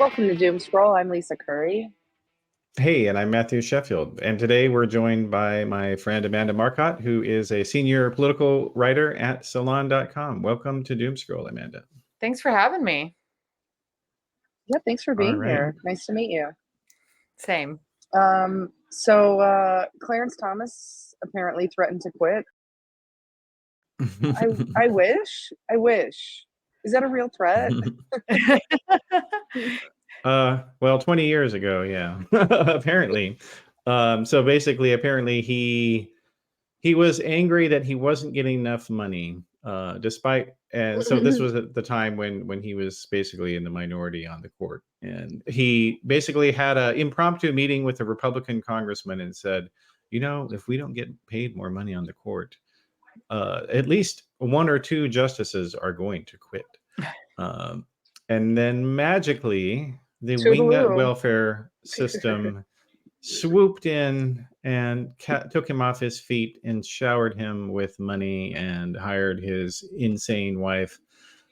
Welcome to Doomscroll. I'm Lisa Curry. Hey, and I'm Matthew Sheffield. And today we're joined by my friend Amanda Marcotte, who is a senior political writer at Salon.com. Welcome to Doomscroll, Amanda. Thanks for having me. Yeah, thanks for being right. here. Nice to meet you. Same. So Clarence Thomas apparently threatened to quit. I wish. Is that a real threat? Well, 20 years ago, yeah, apparently. So basically, apparently he was angry that he wasn't getting enough money, and so this was at the time when he was basically in the minority on the court. And he basically had an impromptu meeting with a Republican congressman and said, if we don't get paid more money on the court, at least one or two justices are going to quit. And then magically, the wingnut welfare system swooped in and took him off his feet and showered him with money and hired his insane wife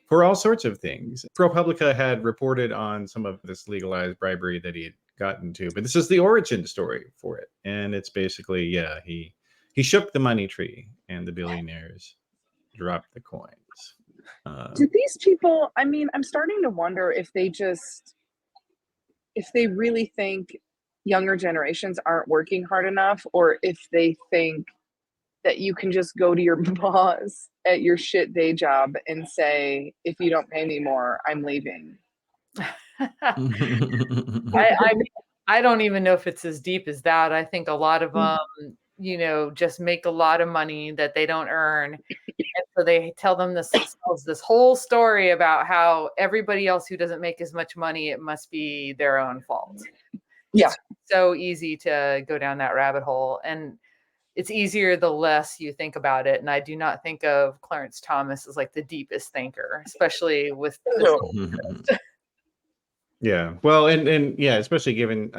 for all sorts of things. ProPublica had reported on some of this legalized bribery that he had gotten to, but this is the origin story for it. And it's basically, he shook the money tree and the billionaires dropped the coins. Do these people, I'm starting to wonder if they really think younger generations aren't working hard enough, or if they think that you can just go to your boss at your shit day job and say, if you don't pay me more, I'm leaving. I don't even know if it's as deep as that. I think a lot of them, just make a lot of money that they don't earn. And so they tell them this whole story about how everybody else who doesn't make as much money, it must be their own fault. Yeah. It's so easy to go down that rabbit hole. And it's easier the less you think about it. And I do not think of Clarence Thomas as like the deepest thinker, especially with this. Yeah. Well, and yeah, especially given,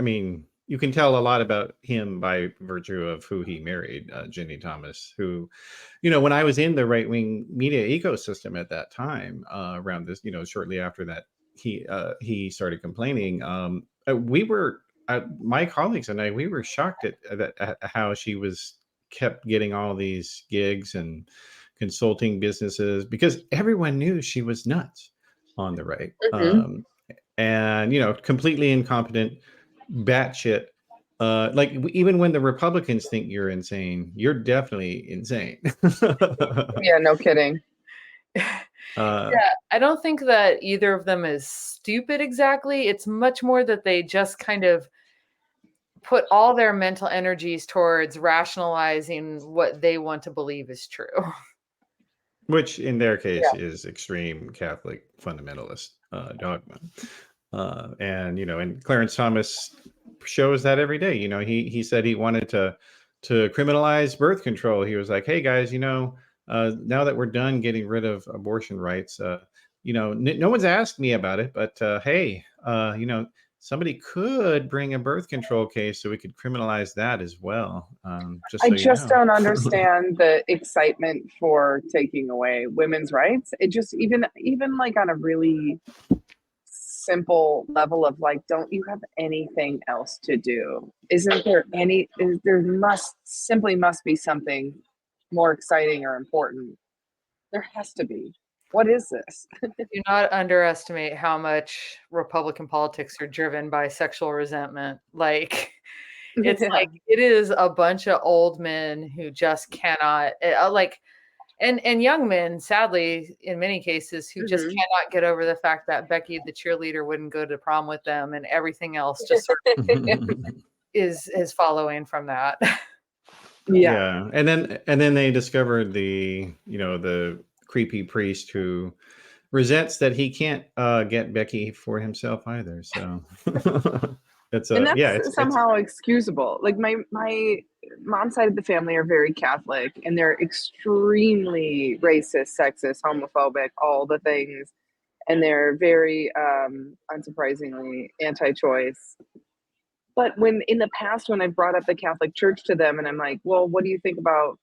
you can tell a lot about him by virtue of who he married, Ginny Thomas, who, when I was in the right-wing media ecosystem at that time, around this, shortly after that, he started complaining. My colleagues and I, we were shocked at how she kept getting all these gigs and consulting businesses, because everyone knew she was nuts on the right. Mm-hmm. And completely incompetent, batshit. Like even when the Republicans think you're insane, you're definitely insane. Yeah, no kidding. I don't think that either of them is stupid exactly. It's much more that they just kind of put all their mental energies towards rationalizing what they want to believe is true. Which in their case is extreme Catholic fundamentalist dogma. And Clarence Thomas shows that every day. He said he wanted to criminalize birth control. He was like, hey guys, now that we're done getting rid of abortion rights, no one's asked me about it, but hey, somebody could bring a birth control case so we could criminalize that as well. I just don't understand the excitement for taking away women's rights. It just even like on a really simple level of like, don't you have anything else to do? There must be something more exciting or important. There has to be. What is this? Do not underestimate how much Republican politics are driven by sexual resentment. Like, it's like it is a bunch of old men who just cannot, and young men, sadly, in many cases, who just cannot get over the fact that Becky, the cheerleader, wouldn't go to prom with them, and everything else just sort of is following from that. Yeah, and then they discovered the creepy priest who resents that he can't get Becky for himself either. So that's somehow excusable. Like my mom's side of the family are very Catholic, and they're extremely racist, sexist, homophobic, all the things, and they're very unsurprisingly anti-choice. But in the past, when I brought up the Catholic Church to them, and I'm like, well, what do you think about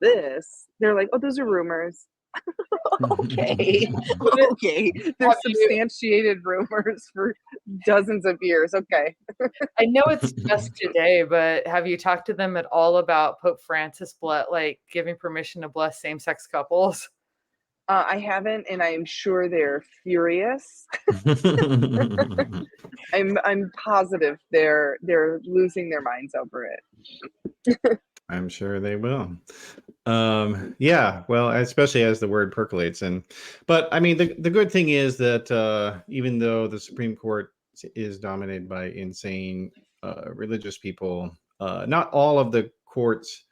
this? They're like, oh, those are rumors. Okay. Okay. There's substantiated rumors for dozens of years. Okay. I know it's just today, but have you talked to them at all about Pope Francis giving permission to bless same-sex couples? I haven't, and I'm sure they're furious. I'm positive they're losing their minds over it. I'm sure they will. Yeah, well, especially as the word percolates. But I mean, the good thing is that even though the Supreme Court is dominated by insane religious people, not all of the courts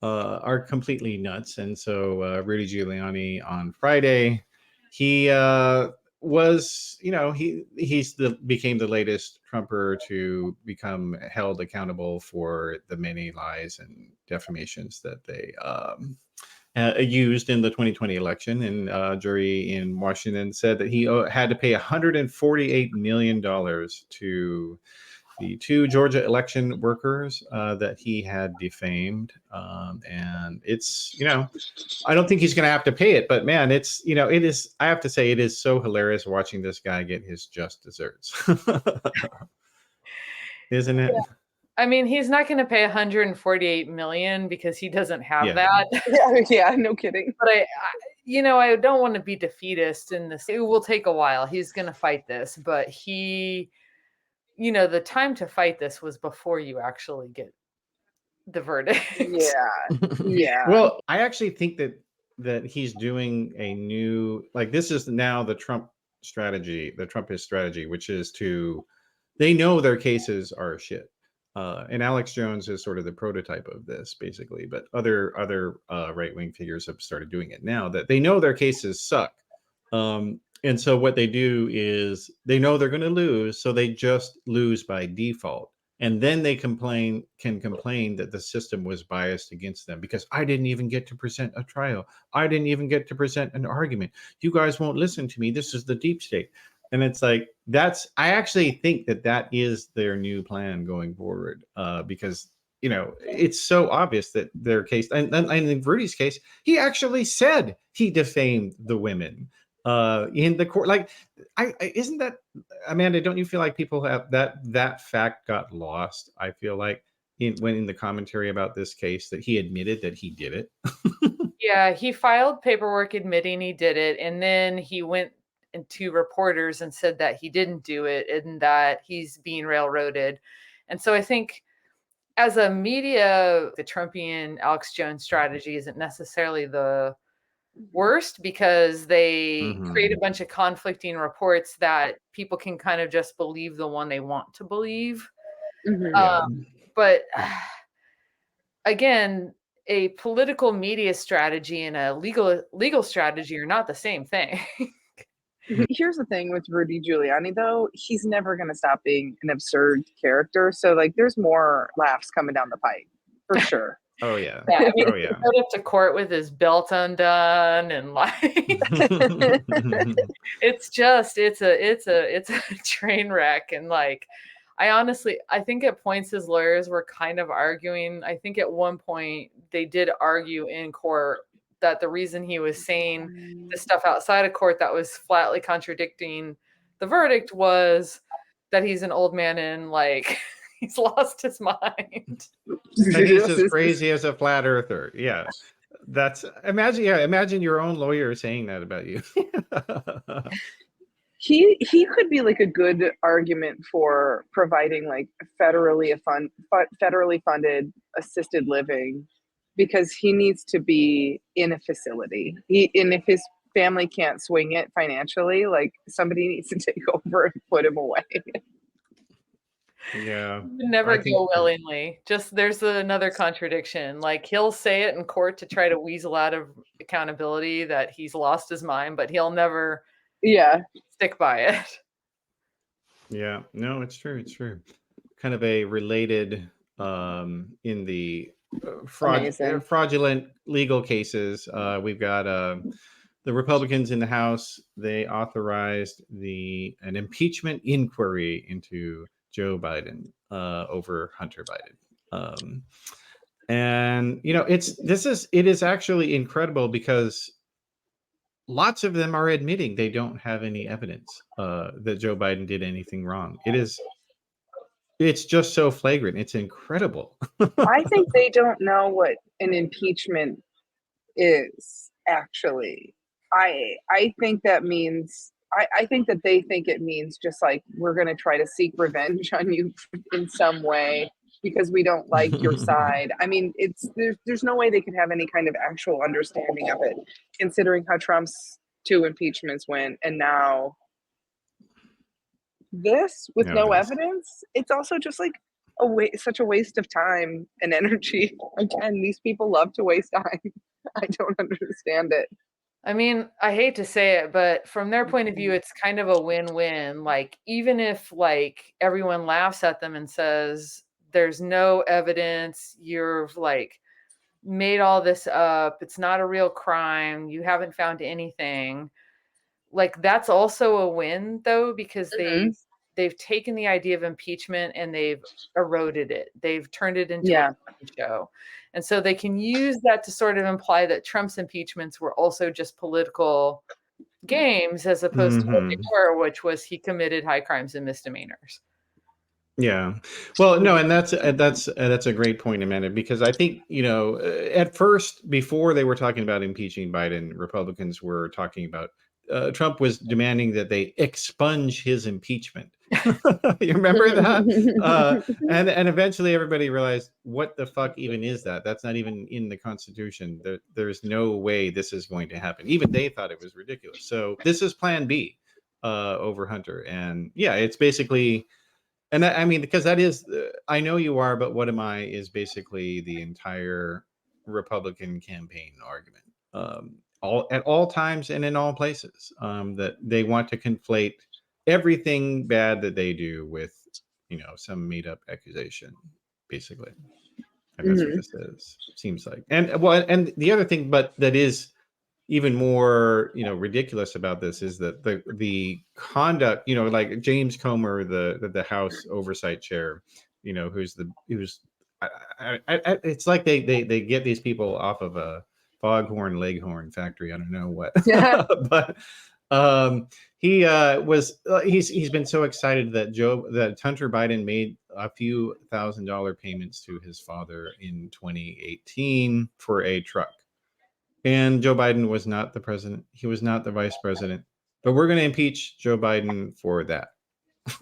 are completely nuts. And so Rudy Giuliani on Friday, he was, became the latest Trumper to become held accountable for the many lies and defamations that they used in the 2020 election. And a jury in Washington said that he had to pay $148 million to the 2 Georgia election workers that he had defamed. And it's, I don't think he's going to have to pay it, but man, it's, it is, I have to say, it is so hilarious watching this guy get his just desserts. Isn't it? Yeah. I mean, he's not going to pay 148 million because he doesn't have that. Yeah, no kidding. But I don't want to be defeatist in this. It will take a while. He's going to fight this, but the time to fight this was before you actually get the verdict. Yeah. Well, I actually think that he's doing a new, this is now the Trump strategy, the Trumpist strategy, which is they know their cases are shit. And Alex Jones is sort of the prototype of this, basically. But other right-wing figures have started doing it now, that they know their cases suck. And so what they do is they know they're going to lose, so they just lose by default. And then they can complain that the system was biased against them because I didn't even get to present a trial. I didn't even get to present an argument. You guys won't listen to me. This is the deep state. And it's I actually think that is their new plan going forward, because, it's so obvious that their case, and in Rudy's case, he actually said he defamed the women in the court. Isn't that, Amanda, don't you feel like people have that fact got lost? I feel like when in the commentary about this case that he admitted that he did it. Yeah, he filed paperwork admitting he did it, and then he went to reporters and said that he didn't do it and that he's being railroaded. And so I think as a media, the Trumpian Alex Jones strategy isn't necessarily the worst because they create a bunch of conflicting reports that people can kind of just believe the one they want to believe. But again, a political media strategy and a legal strategy are not the same thing. Here's the thing with Rudy Giuliani, though. He's never going to stop being an absurd character. So, there's more laughs coming down the pipe, for sure. Oh, yeah. He showed up to court with his belt undone and it's a train wreck. And I think at points his lawyers were kind of arguing. I think at one point they did argue in court that the reason he was saying this stuff outside of court that was flatly contradicting the verdict was that he's an old man and he's lost his mind. And he's as crazy as a flat earther. Yeah. Imagine your own lawyer saying that about you. He could be a good argument for providing federally funded assisted living, because he needs to be in a facility. And if his family can't swing it financially, somebody needs to take over and put him away. Yeah. He would never go willingly. Just there's another contradiction. He'll say it in court to try to weasel out of accountability that he's lost his mind, but he'll never stick by it. Yeah. No, it's true. It's true. Kind of a related in the fraudulent legal cases. We've got the Republicans in the House. They authorized an impeachment inquiry into Joe Biden over Hunter Biden. And it is actually incredible because lots of them are admitting they don't have any evidence that Joe Biden did anything wrong. It's just so flagrant. It's incredible. I think they don't know what an impeachment is, actually. I think that means I think that they think it means just like, we're going to try to seek revenge on you in some way because we don't like your side. I mean, there's no way they could have any kind of actual understanding of it, considering how Trump's 2 impeachments went, and now this with no evidence. It's also just like such a waste of time and energy. Again, these people love to waste time. I don't understand it. I mean, I hate to say it, but from their point of view, it's kind of a win-win. Like, even if like everyone laughs at them and says, there's no evidence, you're like made all this up, it's not a real crime, you haven't found anything. Like, that's also a win though, because they've taken the idea of impeachment and they've eroded it. They've turned it into a show. And so they can use that to sort of imply that Trump's impeachments were also just political games, as opposed to what they were, which was he committed high crimes and misdemeanors. Yeah. Well, no, and that's a great point, Amanda, because I think, at first, before they were talking about impeaching Biden, Republicans were talking about Trump was demanding that they expunge his impeachment. You remember that? And eventually everybody realized, what the fuck even is that? That's not even in the Constitution. There's no way this is going to happen. Even they thought it was ridiculous. So this is Plan B over Hunter. And yeah, it's basically, and I mean, because that is, I know you are, but what am I is basically the entire Republican campaign argument. At all times and in all places, that they want to conflate everything bad that they do with, some made up accusation, basically. And that's what this is, seems like. And and the other thing, but that is even more, ridiculous about this is that the conduct, like James Comer, the House Oversight Chair, who's it's like they get these people off of a foghorn leghorn factory. I don't know what, but he's been so excited that Hunter Biden made a few $1,000 payments to his father in 2018 for a truck. And Joe Biden was not the president. He was not the vice president. But we're going to impeach Joe Biden for that.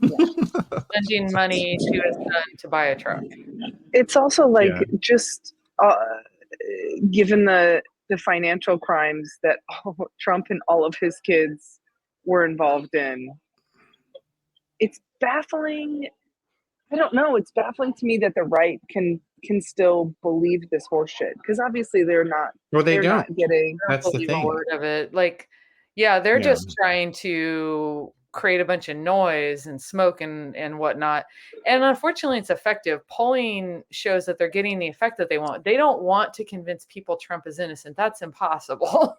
Lending money to his son to buy a truck. It's also like, just given the financial crimes that Trump and all of his kids were involved in, it's baffling. I don't know. It's baffling to me that the right can still believe this horseshit, because obviously they're not. Well, they're not getting. That's the thing. A word of it. Like, they're just trying to create a bunch of noise and smoke and whatnot. And unfortunately, it's effective. Polling shows that they're getting the effect that they want. They don't want to convince people Trump is innocent. That's impossible.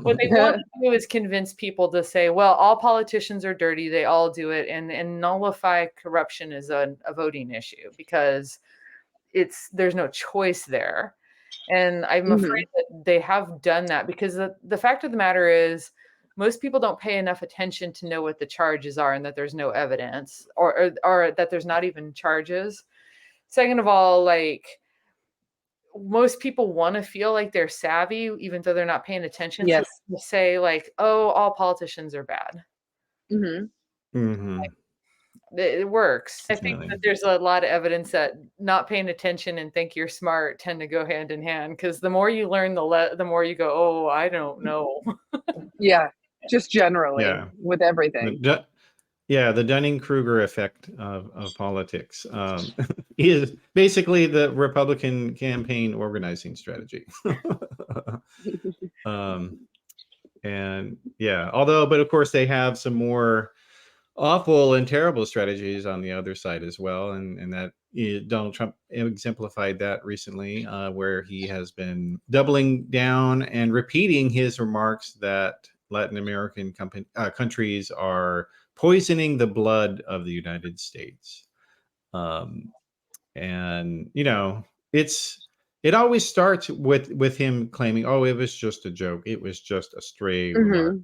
What they want to do is convince people to say, well, all politicians are dirty. They all do it. And nullify corruption as a voting issue, because there's no choice there. And I'm afraid that they have done that, because the fact of the matter is, most people don't pay enough attention to know what the charges are and that there's no evidence, or that there's not even charges. Second of all, like, most people want to feel like they're savvy, even though they're not paying attention. Yes. So say like, oh, all politicians are bad. It works. I think that there's a lot of evidence that not paying attention and think you're smart tend to go hand in hand, because the more you learn, the more you go, oh, I don't know. Just generally with everything. The Dunning-Kruger effect of politics is basically the Republican campaign organizing strategy. But of course they have some more awful and terrible strategies on the other side as well, and that Donald Trump exemplified that recently, where he has been doubling down and repeating his remarks that Latin American countries are poisoning the blood of the United States. And it's it always starts with him claiming, oh, it was just a joke, it was just a stray remark,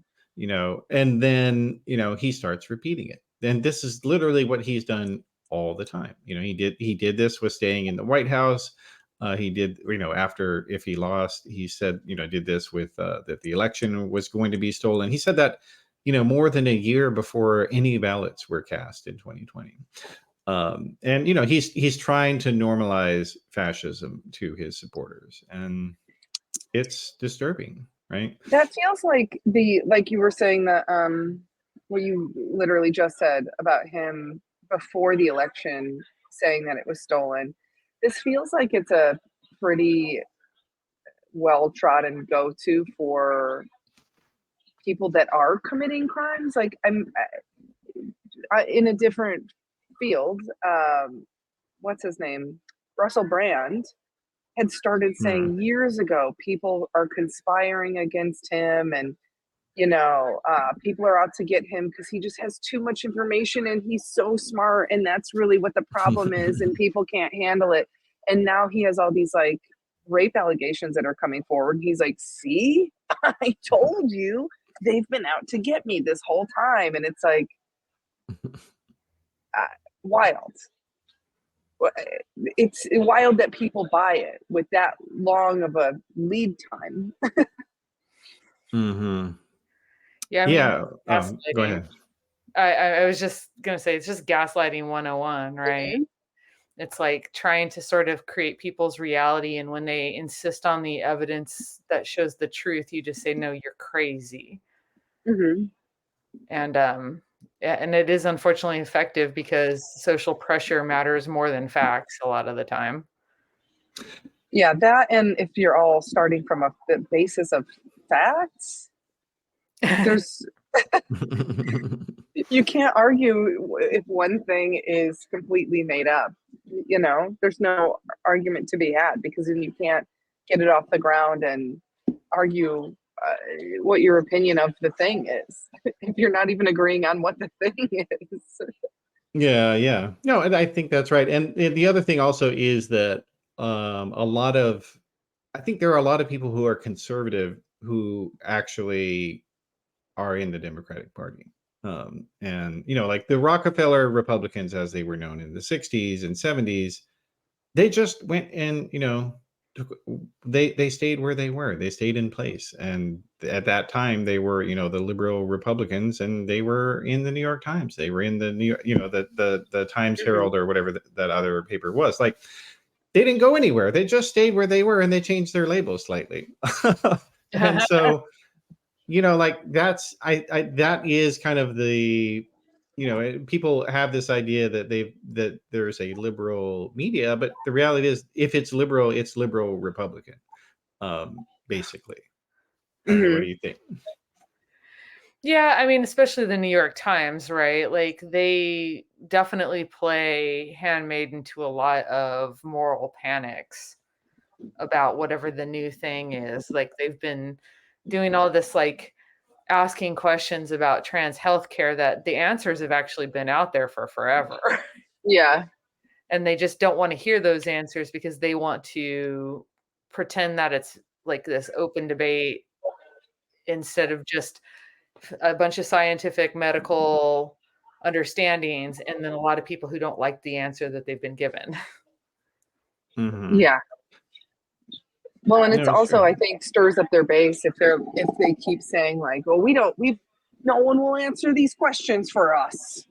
and then he starts repeating it. And this is literally what he's done all the time. He did this with staying in the White House. He did, after, if he lost, he said, did this with that the election was going to be stolen. He said that, more than a year before any ballots were cast in 2020. And he's trying to normalize fascism to his supporters, and it's disturbing, right? That feels like like you were saying that what you literally just said about him before the election saying that it was stolen. This feels like it's a pretty well trodden go to for people that are committing crimes. Like I in a different field. What's his name? Russell Brand had started saying years ago people are conspiring against him, and people are out to get him because he just has too much information and he's so smart, and that's really what the problem is, and people can't handle it. And now he has all these like rape allegations that are coming forward. He's like, see, I told you, they've been out to get me this whole time. And it's like wild. It's wild that people buy it with that long of a lead time. Yeah. Go ahead. I was just going to say, it's just gaslighting 101, right? Mm-hmm. It's like trying to sort of create people's reality. And when they insist on the evidence that shows the truth, you just say, no, you're crazy. And it is unfortunately effective because social pressure matters more than facts a lot of the time. Yeah, that, and if you're all starting from the basis of facts, there's you can't argue if one thing is completely made up. There's no argument to be had, because then you can't get it off the ground and argue what your opinion of the thing is if you're not even agreeing on what the thing is. Yeah. No, and I think that's right. And the other thing also is that I think there are a lot of people who are conservative who actually are in the Democratic Party. And like the Rockefeller Republicans, as they were known in the 60s and 70s, they just went and they stayed where they were. They stayed in place. And at that time they were the liberal Republicans, and they were in the New York Times. They were in the New York, the Times Herald, or whatever that other paper was. Like, they didn't go anywhere. They just stayed where they were, and they changed their labels slightly. And so like that is kind of the people have this idea that there's a liberal media, but the reality is, if it's liberal Republican, basically. What do you think? Yeah, I mean, especially the New York Times, right? Like, they definitely play handmaiden to a lot of moral panics about whatever the new thing is. Like, they've been doing all this, like, asking questions about trans healthcare that the answers have actually been out there for forever. Yeah. And they just don't want to hear those answers because they want to pretend that it's like this open debate instead of just a bunch of scientific medical understandings, and then a lot of people who don't like the answer that they've been given. Yeah. Well, and it's also, I think, stirs up their base if they keep saying like, well, no one will answer these questions for us.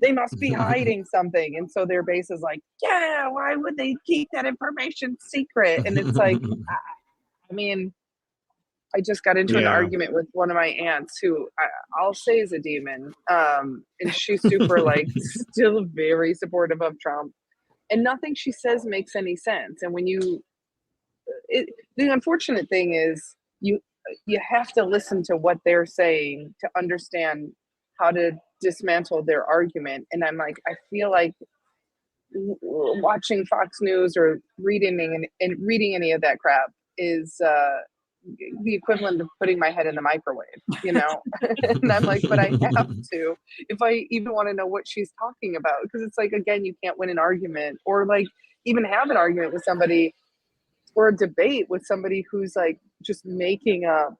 They must be hiding something. And so their base is like, yeah, why would they keep that information secret? And it's like, I mean, I just got into an argument with one of my aunts who I'll say is a demon. And she's super like still very supportive of Trump. And nothing she says makes any sense. And when the unfortunate thing is you have to listen to what they're saying to understand how to dismantle their argument. And I'm like, I feel like watching Fox News or reading any of that crap is the equivalent of putting my head in the microwave, And I'm like, but I have to if I even want to know what she's talking about, because it's like, again, you can't win an argument or like even have an argument with somebody or a debate with somebody who's like just making up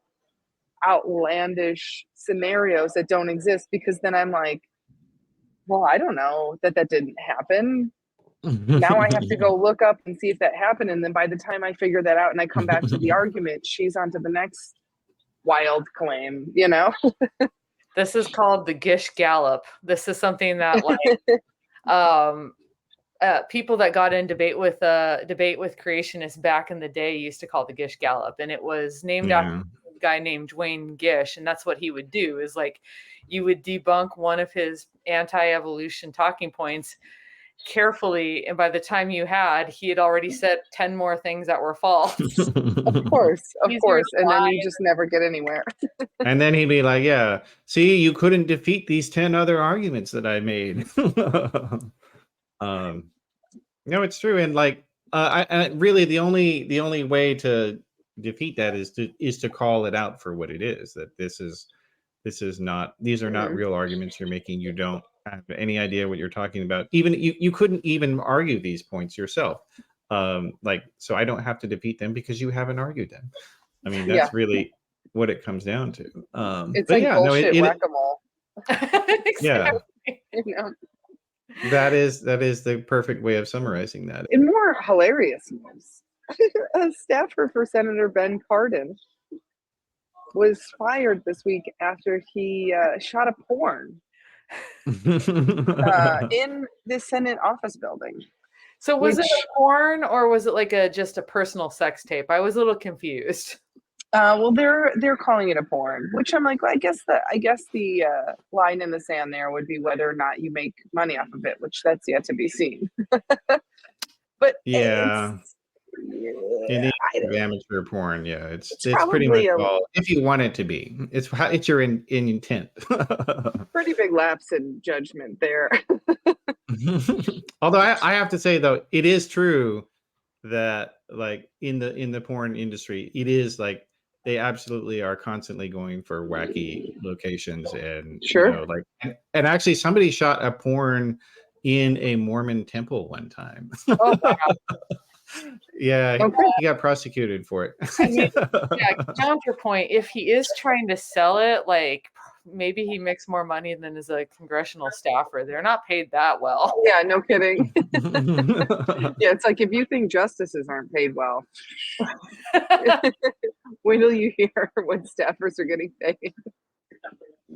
outlandish scenarios that don't exist, because then I'm like, well, I don't know that didn't happen. Now I have to go look up and see if that happened. And then by the time I figure that out and I come back to the argument, she's on to the next wild claim, you know? This is called the Gish Gallop. This is something that people that got in debate with creationists back in the day used to call the Gish Gallop. And it was named after a guy named Dwayne Gish. And that's what he would do, is like, you would debunk one of his anti-evolution talking points carefully, and by the time he had already said 10 more things that were false. Of course, and then you just never get anywhere. And then he'd be like, yeah, see, you couldn't defeat these 10 other arguments that I made. No, it's true. And like, I really, the only way to defeat that is to call it out for what it is, that these are not real arguments you're making. You don't have any idea what you're talking about. Even you couldn't even argue these points yourself. So I don't have to defeat them because you haven't argued them. I mean, that's really what it comes down to. It's like bullshit whack-a-mole. Exactly. Yeah. You know? That is the perfect way of summarizing that. In more hilarious news, a staffer for Senator Ben Cardin was fired this week after he shot a porn in the Senate office building. So was it a porn, or was it like just a personal sex tape? I was a little confused. Well, they're calling it a porn, which I'm like, well, I guess the line in the sand there would be whether or not you make money off of it, which that's yet to be seen. But amateur porn, it's pretty much all, if you want it to be. It's your intent. Pretty big lapse in judgment there. Although I have to say, though, it is true that like in the porn industry, it is like they absolutely are constantly going for wacky locations, and and actually somebody shot a porn in a Mormon temple one time. Oh, wow. Yeah, he got prosecuted for it. I mean, counterpoint, if he is trying to sell it, like maybe he makes more money than as a congressional staffer. They're not paid that well. Yeah, no kidding. Yeah, it's like, if you think justices aren't paid well, wait till you hear what staffers are getting paid.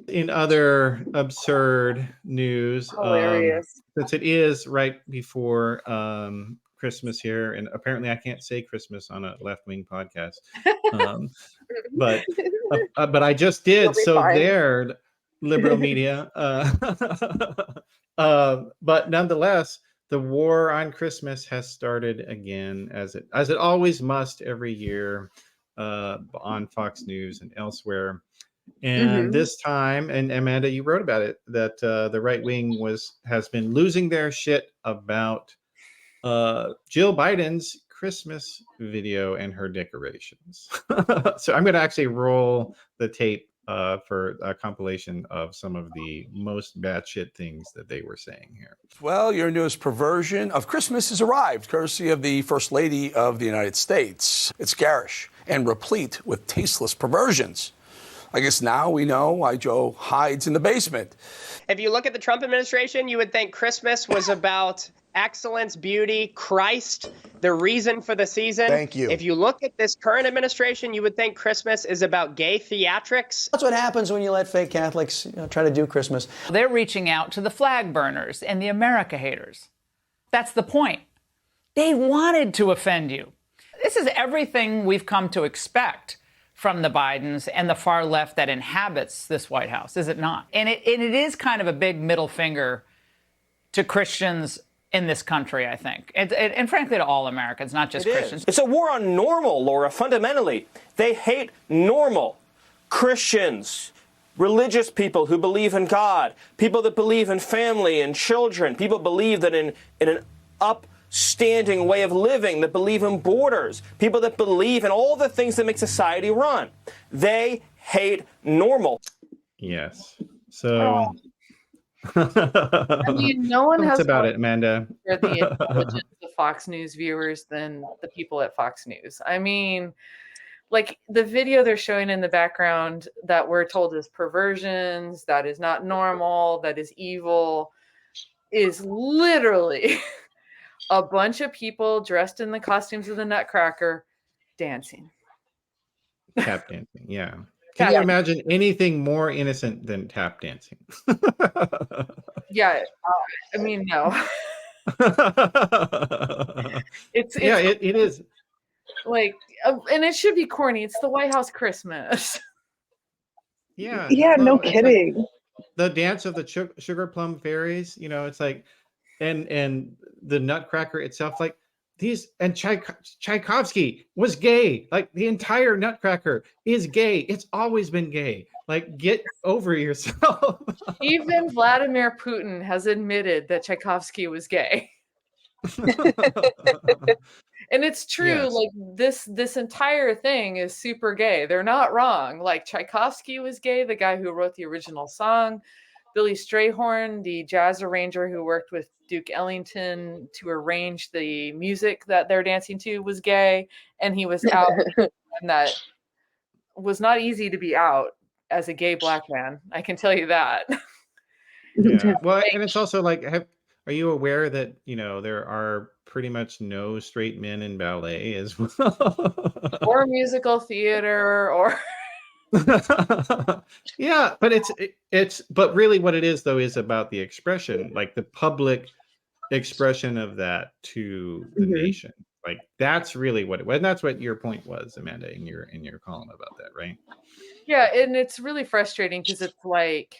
In other absurd news, hilarious, since it is right before Christmas here, and apparently I can't say Christmas on a left-wing podcast, but I just did, so there, liberal media. But nonetheless, the war on Christmas has started again, as it always must every year, on Fox News and elsewhere. And this time, and Amanda, you wrote about it, that the right wing has been losing their shit about Jill Biden's Christmas video and her decorations. So I'm going to actually roll the tape for a compilation of some of the most batshit things that they were saying here. Well, your newest perversion of Christmas has arrived, courtesy of the First Lady of the United States. It's garish and replete with tasteless perversions. I guess now we know why Joe hides in the basement. If you look at the Trump administration, you would think Christmas was about excellence, beauty, Christ, the reason for the season. Thank you. If you look at this current administration, you would think Christmas is about gay theatrics. That's what happens when you let fake Catholics try to do Christmas. They're reaching out to the flag burners and the America haters. That's the point. They wanted to offend you. This is everything we've come to expect from the Bidens and the far left that inhabits this White House, is it not? And it is kind of a big middle finger to Christians in this country, I think. And frankly, to all Americans, not just Christians. It's a war on normal, Laura, fundamentally. They hate normal Christians, religious people who believe in God, people that believe in family and children, people believe that in an upstanding way of living, that believe in borders, people that believe in all the things that make society run. They hate normal. Yes. So I mean, no one Tell us has about more it, Amanda. for the intelligence of Fox News viewers than the people at Fox News. I mean, like the video they're showing in the background that we're told is perversions, that is not normal, that is evil, is literally a bunch of people dressed in the costumes of the Nutcracker dancing. Tap dancing, yeah. Can you imagine anything more innocent than tap dancing? Yeah, I mean, no. It's yeah, it is. Like, and it should be corny. It's the White House Christmas. Yeah. Yeah, no Well, it's like kidding. the dance of the sugar plum fairies, you know, it's like, and the Nutcracker itself, like these, and Tchaikovsky was gay. Like the entire Nutcracker is gay. It's always been gay. Like, get over yourself. Even Vladimir Putin has admitted that Tchaikovsky was gay. And it's true. Yes. Like this entire thing is super gay. They're not wrong. Like Tchaikovsky was gay, the guy who wrote the original song. Billy Strayhorn, the jazz arranger who worked with Duke Ellington to arrange the music that they're dancing to, was gay, and he was out. And that was not easy to be out as a gay Black man. I can tell you that. Yeah. Well, and it's also like, are you aware that, you know, there are pretty much no straight men in ballet as well? Or musical theater, or yeah, but but really what it is though is about the expression, like the public expression of that to the nation. Like that's really what it was. And that's what your point was, Amanda, in your column about that, right? Yeah, and it's really frustrating because it's like,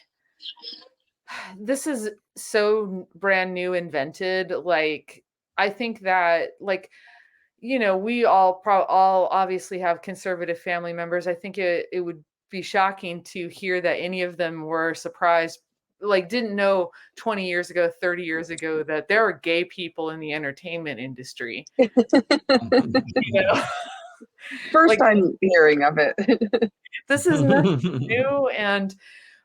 this is so brand new invented. Like, I think that, like, you know, we all obviously have conservative family members. I think it would be shocking to hear that any of them were surprised, like didn't know 20 years ago, 30 years ago, that there are gay people in the entertainment industry. You know? First Like, time hearing of it. this is nothing new,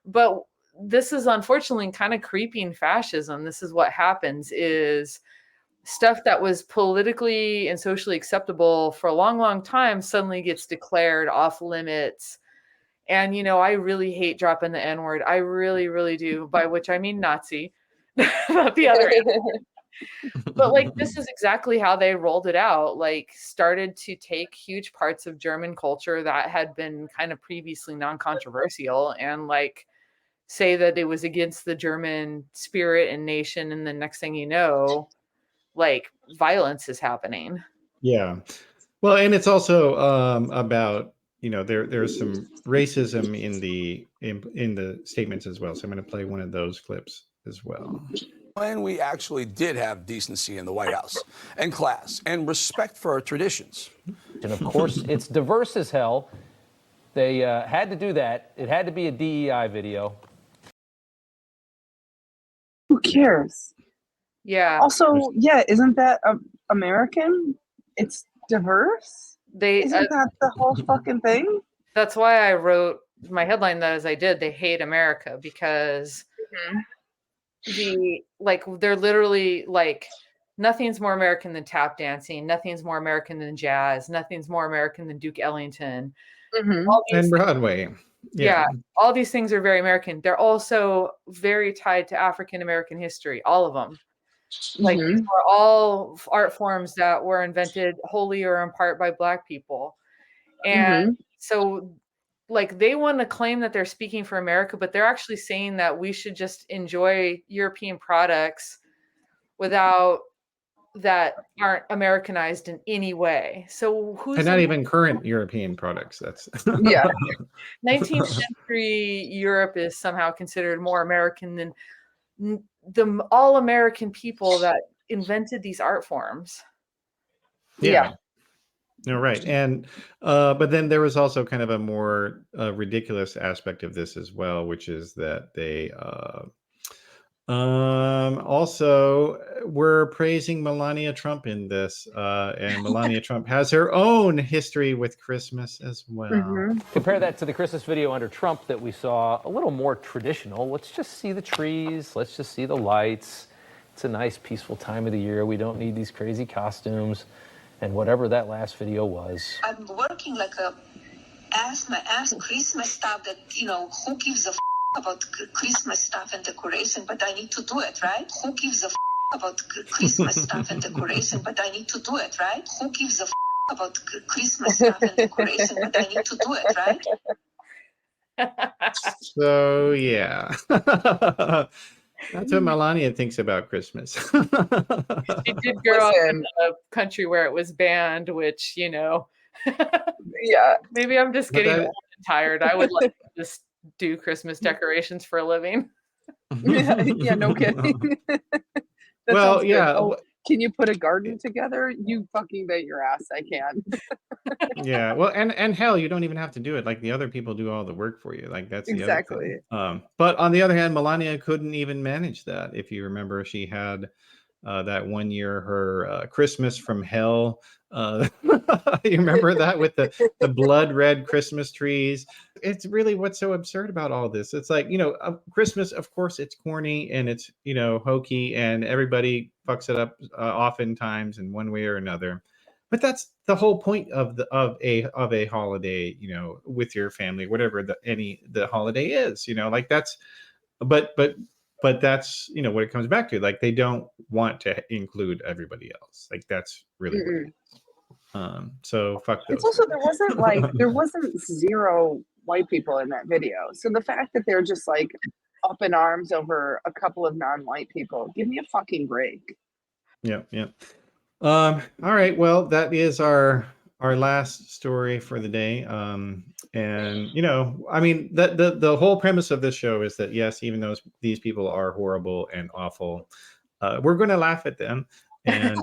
but this is unfortunately kind of creeping fascism. This is what happens, is stuff that was politically and socially acceptable for a long, long time suddenly gets declared off limits. And, you know, I really hate dropping the N-word. I really, really do, by which I mean Nazi, not the other end. But like, this is exactly how they rolled it out. Like, started to take huge parts of German culture that had been kind of previously non-controversial and like say that it was against the German spirit and nation. And the next thing you know, like, violence is happening. Yeah. Well, and it's also about, you know, there's some racism in the statements as well. So I'm going to play one of those clips as well. When we actually did have decency in the White House and class and respect for our traditions. And of course, it's diverse as hell. They had to do that. It had to be a DEI video. Who cares? Yeah. Also, yeah, isn't that American? It's diverse. Isn't that the whole fucking thing? That's why I wrote my headline that as I did. They hate America because they're literally like, nothing's more American than tap dancing. Nothing's more American than jazz. Nothing's more American than Duke Ellington. And Broadway. Yeah, all these things are very American. They're also very tied to African American history, all of them. Like, these are all art forms that were invented wholly or in part by Black people. And so, like, they want to claim that they're speaking for America, but they're actually saying that we should just enjoy European products that aren't Americanized in any way. So and not even current European products. That's 19th century Europe is somehow considered more American than the all American people that invented these art forms. Yeah. No, right. And but then there was also kind of a more ridiculous aspect of this as well, which is that they Also, we're praising Melania Trump in this, and Melania Trump has her own history with Christmas as well. Mm-hmm. Compare that to the Christmas video under Trump that we saw, a little more traditional. Let's just see the trees. Let's just see the lights. It's a nice, peaceful time of the year. We don't need these crazy costumes. And whatever that last video was. I'm working like my ass Christmas stuff that, who gives a about Christmas stuff and decoration, but I need to do it, right? Who gives a about Christmas stuff and decoration, but I need to do it, right? Who gives a about Christmas stuff and decoration, but I need to do it, right? So, yeah. That's what Melania thinks about Christmas. She did grow up in a country where it was banned, which, Yeah. Maybe I'm just getting old and tired. I would like to just do Christmas decorations for a living. Yeah, no kidding. Well, yeah. Oh, can you put a garden together? You fucking bet your ass I can. Yeah. Well, and hell, you don't even have to do it. Like the other people do all the work for you. Like that's the Exactly. other thing. But on the other hand, Melania couldn't even manage that. If you remember, she had that one year her Christmas from hell. You remember that with the blood red Christmas trees? It's really what's so absurd about all this. It's like, Christmas, of course, it's corny and it's, hokey and everybody fucks it up oftentimes in one way or another. But that's the whole point of a holiday, with your family, whatever the holiday is, like that's, but that's, what it comes back to. Like they don't want to include everybody else. Like that's really what it is. So fuck those. It's also there wasn't zero white people in that video. So the fact that they're just like up in arms over a couple of non-white people, give me a fucking break. Yeah. All right. Well, that is our last story for the day. And I mean, the whole premise of this show is that yes, even though these people are horrible and awful, we're going to laugh at them, and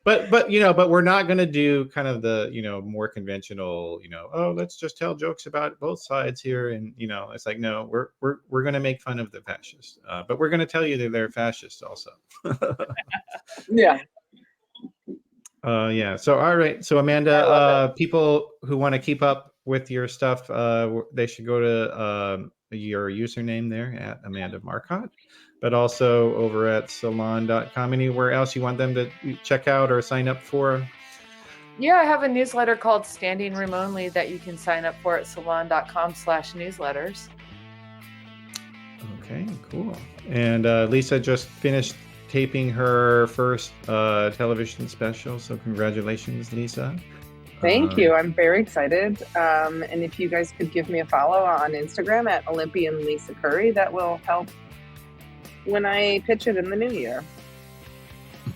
but we're not going to do kind of the more conventional oh, let's just tell jokes about both sides here, and it's like no, we're going to make fun of the fascists, but we're going to tell you that they're fascists also. Yeah. Yeah. So, all right. So, Amanda, people who want to keep up with your stuff, they should go to your username there at Amanda Marcotte, but also over at salon.com. Anywhere else you want them to check out or sign up for? Yeah, I have a newsletter called Standing Room Only that you can sign up for at salon.com/newsletters. Okay, cool. And Lisa just finished taping her first television special, so congratulations, Lisa. Thank you. I'm very excited. And if you guys could give me a follow on Instagram at Olympian Lisa Curry, that will help when I pitch it in the new year.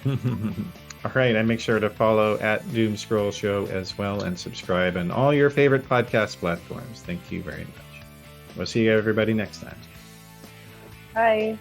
All right, and make sure to follow at Doomscroll Show as well, and subscribe on all your favorite podcast platforms. Thank you very much. We'll see everybody next time. Bye.